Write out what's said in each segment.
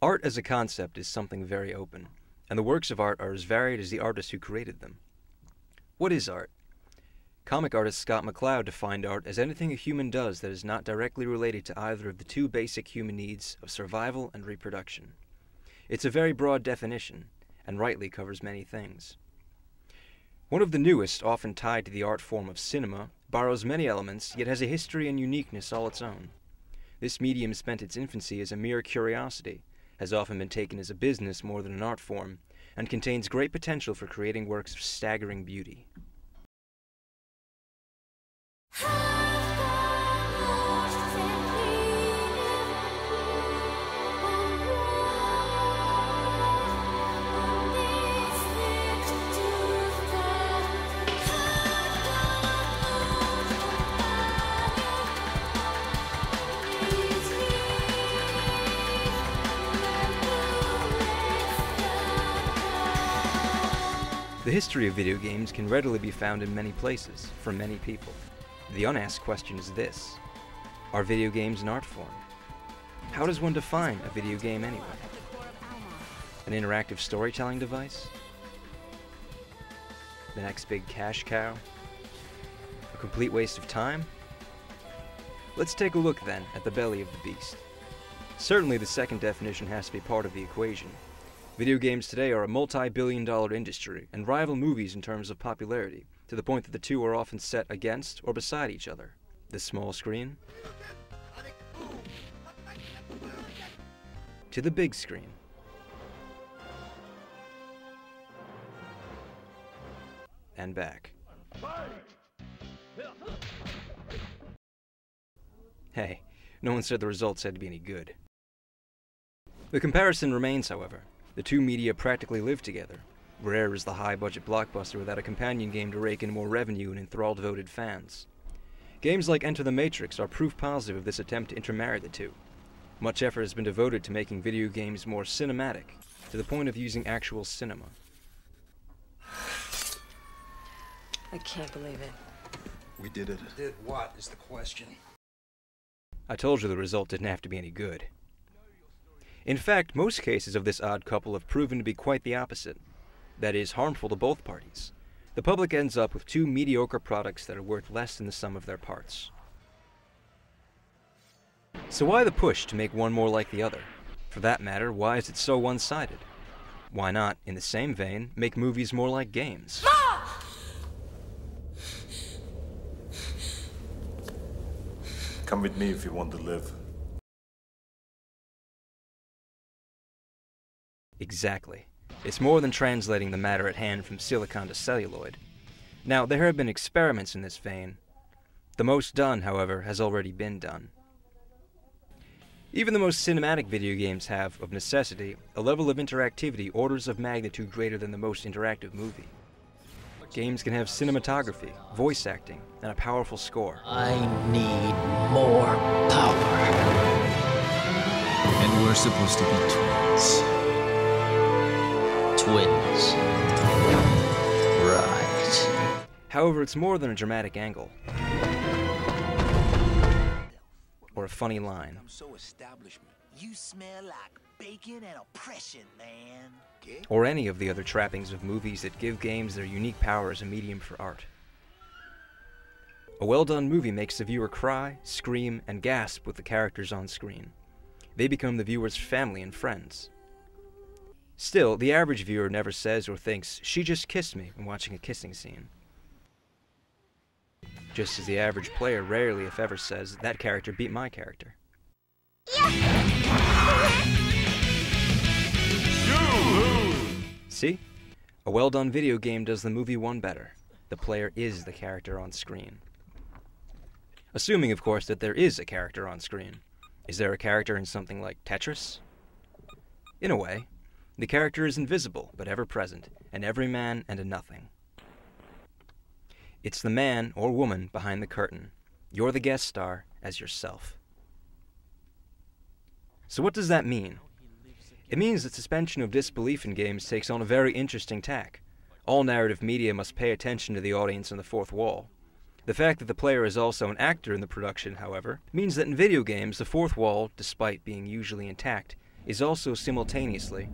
Art as a concept is something very open, and the works of art are as varied as the artists who created them. What is art? Comic artist Scott McCloud defined art as anything a human does that is not directly related to either of the two basic human needs of survival and reproduction. It's a very broad definition, and rightly covers many things. One of the newest, often tied to the art form of cinema, borrows many elements, yet has a history and uniqueness all its own. This medium spent its infancy as a mere curiosity, has often been taken as a business more than an art form, and contains great potential for creating works of staggering beauty. The history of video games can readily be found in many places, from many people. The unasked question is this: are video games an art form? How does one define a video game anyway? An interactive storytelling device? The next big cash cow? A complete waste of time? Let's take a look then at the belly of the beast. Certainly the second definition has to be part of the equation. Video games today are a multi-billion-dollar industry and rival movies in terms of popularity, to the point that the two are often set against or beside each other. The small screen to the big screen. And back. Hey, no one said the results had to be any good. The comparison remains, however. The two media practically live together. Rare is the high-budget blockbuster without a companion game to rake in more revenue and enthrall devoted fans. Games like Enter the Matrix are proof positive of this attempt to intermarry the two. Much effort has been devoted to making video games more cinematic, to the point of using actual cinema. I can't believe it. We did it. Did what is the question? I told you the result didn't have to be any good. In fact, most cases of this odd couple have proven to be quite the opposite. That is, harmful to both parties. The public ends up with two mediocre products that are worth less than the sum of their parts. So why the push to make one more like the other? For that matter, why is it so one-sided? Why not, in the same vein, make movies more like games? Come with me if you want to live. Exactly. It's more than translating the matter at hand from silicon to celluloid. Now, there have been experiments in this vein. The most done, however, has already been done. Even the most cinematic video games have, of necessity, a level of interactivity orders of magnitude greater than the most interactive movie. Games can have cinematography, voice acting, and a powerful score. I need more power. And we're supposed to be twins. Twins. Right. However, it's more than a dramatic angle. Or a funny line. You smell like bacon and oppression, man. Or any of the other trappings of movies that give games their unique power as a medium for art. A well-done movie makes the viewer cry, scream, and gasp with the characters on screen. They become the viewer's family and friends. Still, the average viewer never says or thinks, "She just kissed me," when watching a kissing scene. Just as the average player rarely, if ever, says, "That character beat my character." See? A well-done video game does the movie one better. The player is the character on screen. Assuming, of course, that there is a character on screen. Is there a character in something like Tetris? In a way. The character is invisible, but ever-present, an everyman and a nothing. It's the man or woman behind the curtain. You're the guest star as yourself. So what does that mean? It means that suspension of disbelief in games takes on a very interesting tack. All narrative media must pay attention to the audience and the fourth wall. The fact that the player is also an actor in the production, however, means that in video games the fourth wall, despite being usually intact, is also simultaneously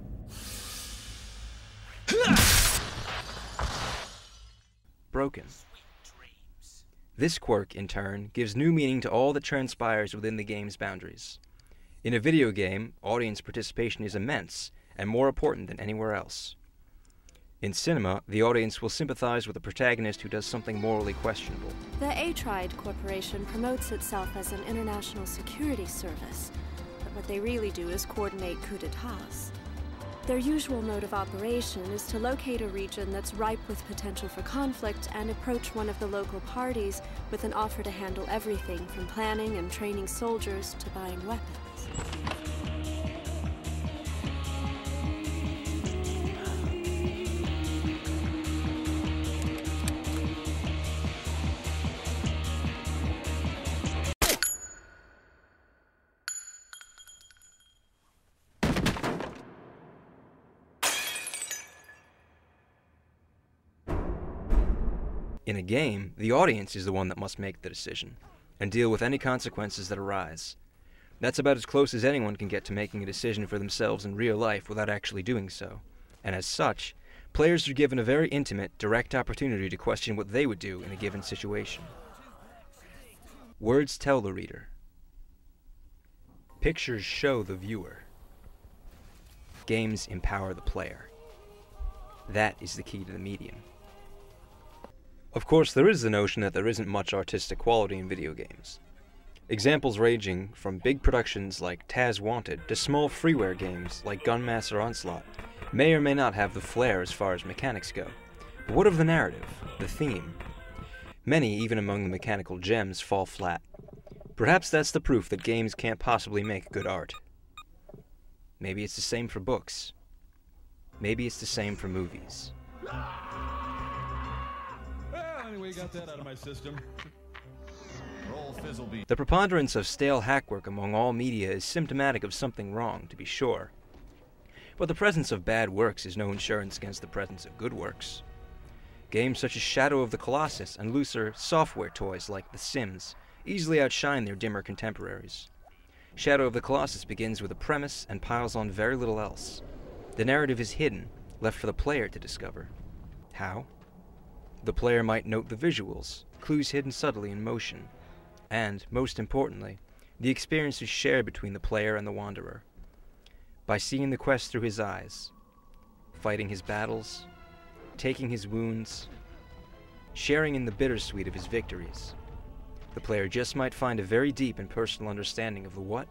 broken. This quirk, in turn, gives new meaning to all that transpires within the game's boundaries. In a video game, audience participation is immense and more important than anywhere else. In cinema, the audience will sympathize with a protagonist who does something morally questionable. The Atride Corporation promotes itself as an international security service, but what they really do is coordinate coups d'etats. Their usual mode of operation is to locate a region that's ripe with potential for conflict and approach one of the local parties with an offer to handle everything from planning and training soldiers to buying weapons. In a game, the audience is the one that must make the decision, and deal with any consequences that arise. That's about as close as anyone can get to making a decision for themselves in real life without actually doing so, and as such, players are given a very intimate, direct opportunity to question what they would do in a given situation. Words tell the reader. Pictures show the viewer. Games empower the player. That is the key to the medium. Of course, there is the notion that there isn't much artistic quality in video games. Examples ranging from big productions like Taz Wanted to small freeware games like Gunmaster Onslaught may or may not have the flair as far as mechanics go. But what of the narrative, the theme? Many, even among the mechanical gems, fall flat. Perhaps that's the proof that games can't possibly make good art. Maybe it's the same for books. Maybe it's the same for movies. Anyway, got that out of my system. Roll Fizzlebeat. The preponderance of stale hackwork among all media is symptomatic of something wrong, to be sure. But the presence of bad works is no insurance against the presence of good works. Games such as Shadow of the Colossus and looser software toys like The Sims easily outshine their dimmer contemporaries. Shadow of the Colossus begins with a premise and piles on very little else. The narrative is hidden, left for the player to discover. How? The player might note the visuals, clues hidden subtly in motion, and, most importantly, the experience is shared between the player and the wanderer. By seeing the quest through his eyes, fighting his battles, taking his wounds, sharing in the bittersweet of his victories, the player just might find a very deep and personal understanding of the what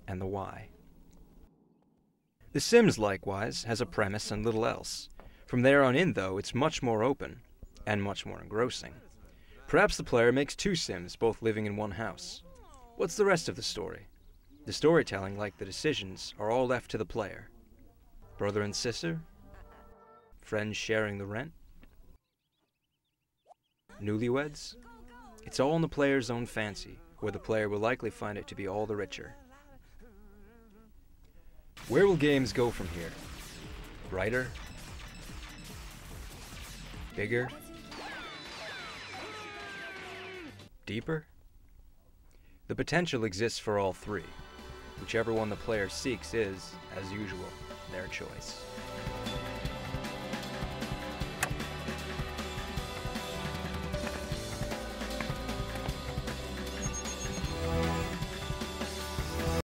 and the why. The Sims, likewise, has a premise and little else. From there on in, though, it's much more open, and much more engrossing. Perhaps the player makes two Sims, both living in one house. What's the rest of the story? The storytelling, like the decisions, are all left to the player. Brother and sister? Friends sharing the rent? Newlyweds? It's all in the player's own fancy, where the player will likely find it to be all the richer. Where will games go from here? Brighter? Bigger? Deeper? The potential exists for all three. Whichever one the player seeks is, as usual, their choice.